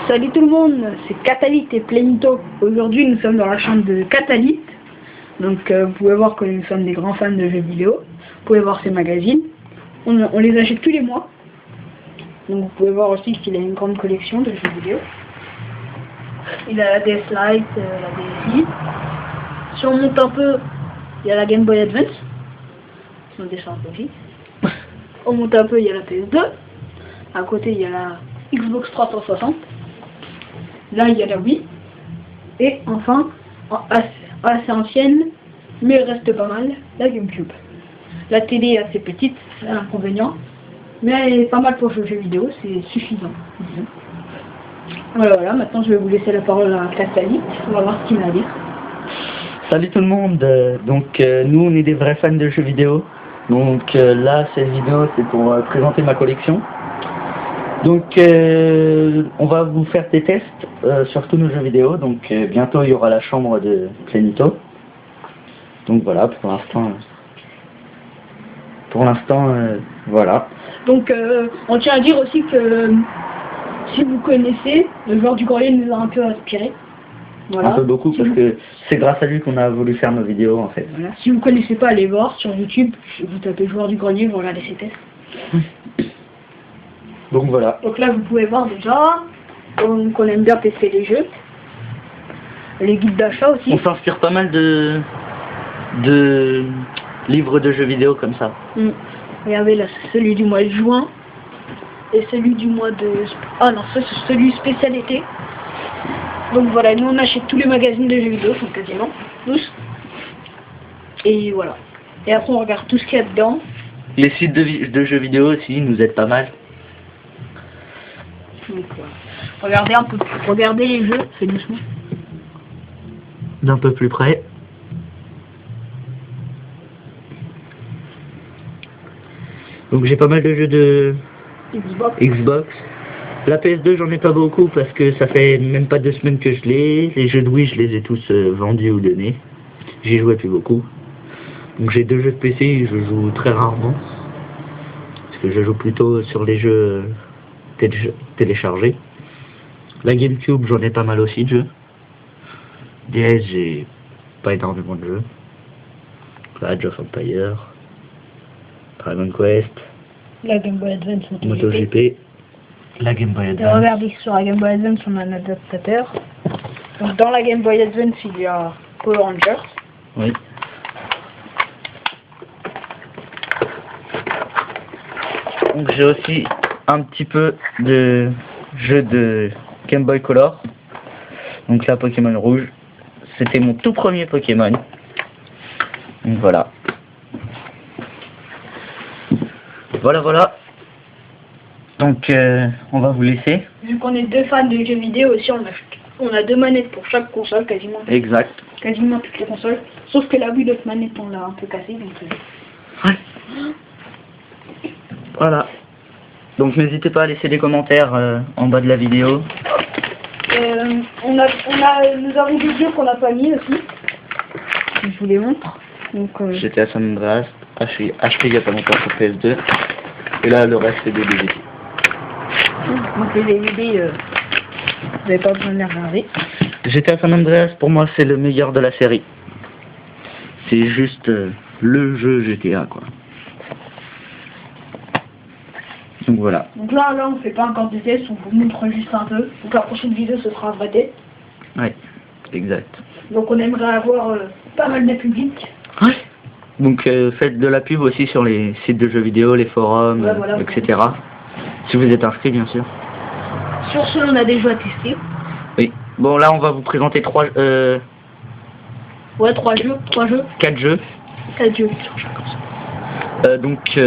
Salut tout le monde, c'est Catalyt et Plenito. Aujourd'hui nous sommes dans la chambre de Catalyt. Donc vous pouvez voir que nous sommes des grands fans de jeux vidéo. Vous pouvez voir ses magazines. On les achète tous les mois. Donc vous pouvez voir aussi qu'il a une grande collection de jeux vidéo. Il a la DS Lite, la DSi. Si on monte un peu, il y a la Game Boy Advance. On descend un peu aussi. On monte un peu, il y a la PS2. À côté, il y a la Xbox 360. Là, il y a la Wii. Et enfin, assez ancienne, mais elle reste pas mal, la GameCube. La télé est assez petite, c'est un inconvénient. Mais elle est pas mal pour jouer aux jeux vidéo, c'est suffisant. Disons. Voilà, maintenant je vais vous laisser la parole à Catalyt. On va voir ce qu'il a à dire. Salut tout le monde, nous on est des vrais fans de jeux vidéo. Donc là, cette vidéo c'est pour présenter ma collection. Donc on va vous faire des tests sur tous nos jeux vidéo. Donc bientôt il y aura la chambre de Plenito. Donc voilà, pour l'instant, voilà. Donc on tient à dire aussi que si vous connaissez, le joueur du grenier nous a un peu inspiré. Voilà. Un peu beaucoup parce que c'est grâce à lui qu'on a voulu faire nos vidéos en fait. Voilà. Si vous connaissez pas, allez voir sur YouTube, vous tapez joueur du grenier, vous regardez ses tests. Donc voilà. Donc là vous pouvez voir déjà qu'on aime bien tester les jeux. Les guides d'achat aussi. On s'inspire pas mal de livres de jeux vidéo comme ça. Regardez là, celui du mois de juin. Et celui du mois de... Ah non, ça c'est celui spécialité. Donc voilà, nous on achète tous les magazines de jeux vidéo, enfin quasiment, tous. Et voilà. Et après on regarde tout ce qu'il y a dedans. Les sites de jeux vidéo aussi nous aident pas mal. Donc voilà. Regardez les jeux, c'est doucement. D'un peu plus près. Donc j'ai pas mal de jeux de Xbox. La PS2 j'en ai pas beaucoup parce que ça fait même pas 2 semaines que je l'ai. Les jeux de Wii je les ai tous vendus ou donnés. J'y jouais plus beaucoup. Donc j'ai 2 jeux de PC et je joue très rarement. Parce que je joue plutôt sur les jeux téléchargés. La GameCube j'en ai pas mal aussi de jeux. DS j'ai pas énormément de jeux. Age of Empire, Dragon Quest, La Game Boy Advance, MotoGP, la Game Boy Et Advance. regardez sur la Game Boy Advance on a un adaptateur. Donc dans la Game Boy Advance il y a Power Rangers. Oui. Donc j'ai aussi un petit peu de jeux de Game Boy Color. Donc là Pokémon Rouge. C'était mon tout premier Pokémon. Donc voilà. Voilà. Donc on va vous laisser. Vu qu'on est 2 fans de jeux vidéo aussi, on a 2 manettes pour chaque console quasiment. Exact. Quasiment toutes les consoles. Sauf que la Wii, notre manette on l'a un peu cassée. Donc Ouais. Voilà. Donc n'hésitez pas à laisser des commentaires en bas de la vidéo. nous avons des jeux qu'on n'a pas mis aussi. Je vous les montre. Donc, GTA San Andreas, acheté il y a pas longtemps sur PS2. Et là le reste c'est des DVD. donc les DVD, vous n'avez pas besoin de les regarder. GTA San Andreas pour moi c'est le meilleur de la série. C'est juste le jeu GTA quoi. Donc voilà. Donc là on fait pas encore des tests, on vous montre juste un peu. Donc la prochaine vidéo ce sera un vrai test. Ouais, exact. Donc on aimerait avoir pas mal de public. Ouais. Donc faites de la pub aussi sur les sites de jeux vidéo, les forums, Ouais, voilà, etc. Si vous êtes inscrit bien sûr. Sur ce on a des jeux à tester. Oui. Bon là on va vous présenter 3 Ouais, 3 jeux. 4 jeux. 4 jeux. Donc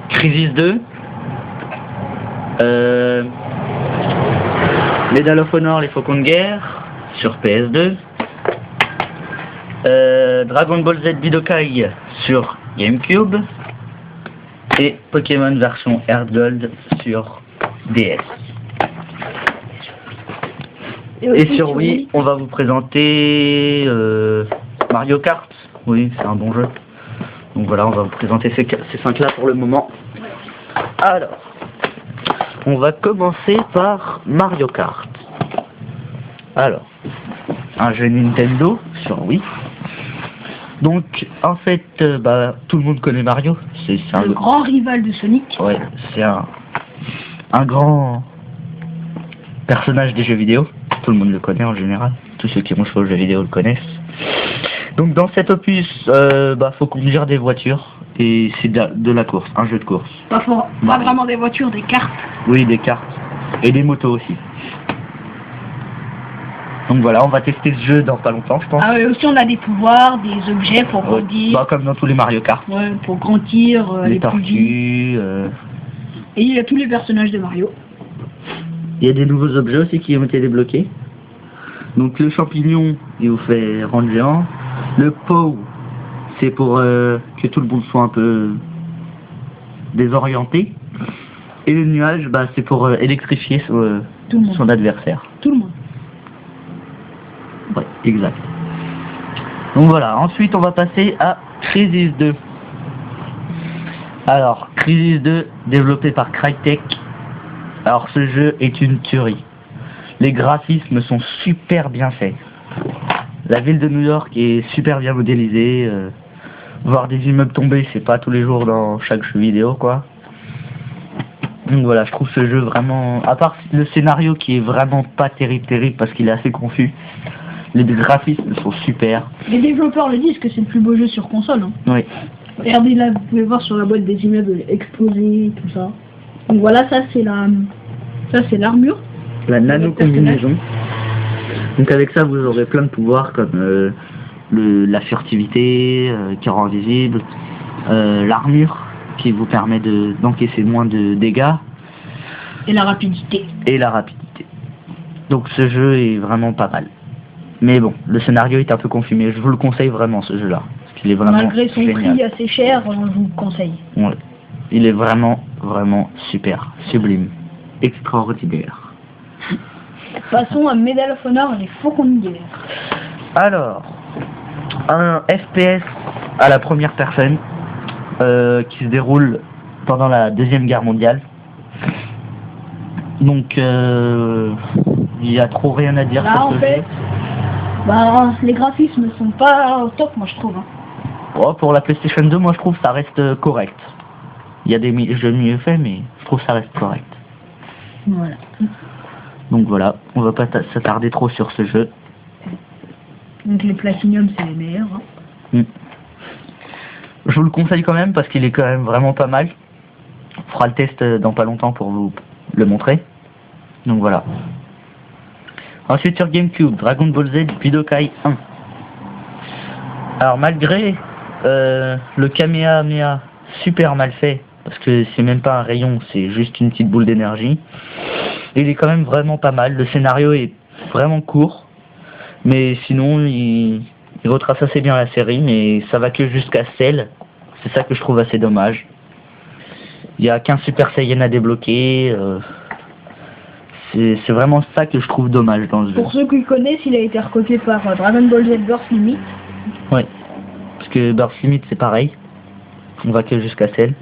Crisis 2, Medal of Honor, les Faucons de Guerre sur PS2, Dragon Ball Z Budokai sur GameCube et Pokémon version Heart Gold sur DS. Et sur Wii, on va vous présenter Mario Kart. Oui, c'est un bon jeu. Donc voilà, on va vous présenter ces 5 là pour le moment. Alors, On va commencer par Mario Kart. Alors, un jeu Nintendo sur Wii. Donc, en fait, tout le monde connaît Mario. C'est le grand rival de Sonic. Ouais, c'est un grand personnage des jeux vidéo. Tout le monde le connaît en général. Tous ceux qui ont joué aux jeux vidéo le connaissent. Donc, dans cet opus, faut conduire des voitures. Et c'est de la course, un jeu de course. Pas vraiment des voitures, des cartes. Oui, des cartes. Et des motos aussi. Donc voilà, on va tester ce jeu dans pas longtemps, je pense. Ah oui, aussi on a des pouvoirs, des objets pour grandir. Comme dans tous les Mario Kart. Ouais, pour grandir, les tortues. Et il y a tous les personnages de Mario. Il y a des nouveaux objets aussi qui ont été débloqués. Donc le champignon, il vous fait rendre géant. Le pot, c'est pour que tout le monde soit un peu désorienté. Et le nuage, c'est pour électrifier son adversaire. Tout le monde. Ouais, exact. Donc voilà, ensuite on va passer à Crisis 2. Alors, Crisis 2, développé par Crytek. Alors ce jeu est une tuerie. Les graphismes sont super bien faits. La ville de New York est super bien modélisée. Voir des immeubles tomber, c'est pas tous les jours dans chaque jeu vidéo, quoi. Donc voilà, je trouve ce jeu vraiment... À part le scénario qui est vraiment pas terrible parce qu'il est assez confus. Les graphismes sont super. Les développeurs le disent que c'est le plus beau jeu sur console. Hein. Oui. Regardez là, vous pouvez voir sur la boîte des immeubles explosés, tout ça. Donc voilà, ça c'est l'armure. La nano-combinaison. Donc avec ça, vous aurez plein de pouvoirs comme la furtivité qui rend visible, l'armure qui vous permet d'encaisser moins de dégâts. Et la rapidité. Donc ce jeu est vraiment pas mal. Mais bon, le scénario est un peu confus, mais je vous le conseille vraiment ce jeu-là. Parce qu'il est vraiment malgré son génial. prix assez cher, je vous le conseille. Ouais. Il est vraiment super, sublime, extraordinaire. Passons à Medal of Honor, les Faucons de guerre. Alors, un FPS à la première personne qui se déroule pendant la Deuxième Guerre mondiale. Donc, il y a trop rien à dire là, sur ce jeu. Les graphismes sont pas au top, moi je trouve. Hein. Oh, pour la PlayStation 2, moi je trouve ça reste correct. Il y a des jeux mieux faits, mais je trouve ça reste correct. Voilà. Donc voilà, on va pas s'attarder trop sur ce jeu. Donc les Platinum, c'est les meilleurs. Hein. Je vous le conseille quand même parce qu'il est quand même vraiment pas mal. On fera le test dans pas longtemps pour vous le montrer. Donc voilà. Ensuite sur GameCube, Dragon Ball Z Budokai 1. Alors malgré le Kamehameha super mal fait, parce que c'est même pas un rayon, c'est juste une petite boule d'énergie, il est quand même vraiment pas mal. Le scénario est vraiment court, mais sinon il retrace assez bien la série, mais ça va que jusqu'à Cell. C'est ça que je trouve assez dommage. Il n'y a qu'un Super Saiyan à débloquer. C'est vraiment ça que je trouve dommage dans ce jeu. Pour ceux qui connaissent, il a été recopié par Dragon Ball Z Burst Limit. Ouais, parce que Burst Limit c'est pareil. On va que jusqu'à Cell.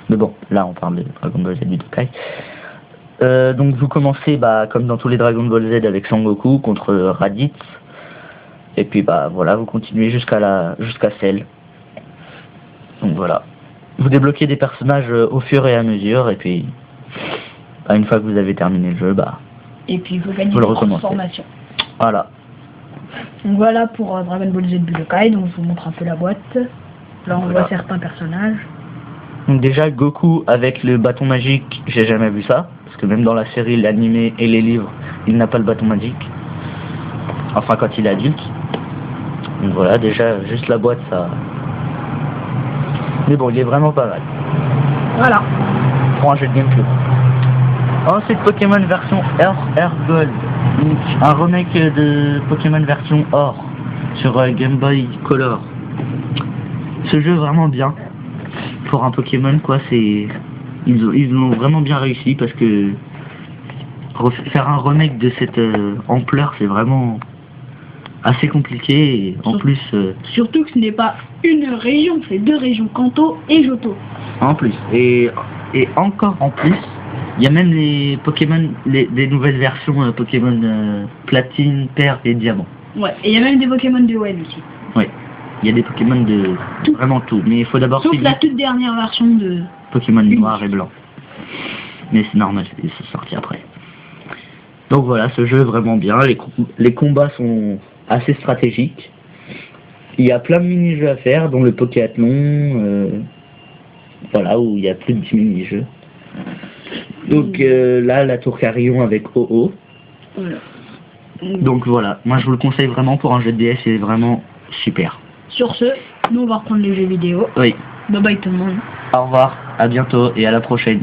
Mais bon, là on parle de Dragon Ball Z Budokai. Donc vous commencez comme dans tous les Dragon Ball Z avec Sangoku contre Raditz. Et puis voilà, vous continuez jusqu'à Cell. Donc voilà. Vous débloquez des personnages au fur et à mesure, et puis une fois que vous avez terminé le jeu, et puis vous gagnez des transformations. Voilà. Donc voilà pour Dragon Ball Z Budokai, donc je vous montre un peu la boîte. Là on voit certains personnages. Donc déjà Goku avec le bâton magique, j'ai jamais vu ça, parce que même dans la série, l'animé et les livres, il n'a pas le bâton magique. Enfin quand il est adulte. Donc voilà, déjà juste la boîte ça... Mais bon, il est vraiment pas mal. Voilà. Pour un jeu de GameCube. Ensuite Pokémon version Or Gold. Donc un remake de Pokémon version Or sur Game Boy Color. Ce jeu est vraiment bien. Pour un Pokémon quoi, c'est... Ils l'ont vraiment bien réussi parce que faire un remake de cette ampleur c'est vraiment assez compliqué et en plus... Surtout que ce n'est pas une région, c'est deux régions, Kanto et Johto. En plus, et encore en plus, Il y a même les Pokémon, des nouvelles versions Pokémon Platine, Perle et Diamant. Ouais, et il y a même des Pokémon de Web aussi. Ouais, il y a des Pokémon de tout. Vraiment tout, mais il faut d'abord sauf la toute dernière version de Pokémon noir et blanc. Mais c'est normal, c'est sorti après. Donc voilà, ce jeu est vraiment bien, les combats sont assez stratégiques. Il y a plein de mini-jeux à faire, dont le Pokéathlon, voilà, où il y a plus de 10 mini-jeux. Donc là, la Tour Carillon avec OO. Voilà. Donc voilà, moi je vous le conseille vraiment pour un jeu de DS, c'est vraiment super. Sur ce, nous on va reprendre les jeux vidéo. Oui. Bye bye tout le monde. Au revoir, à bientôt et à la prochaine.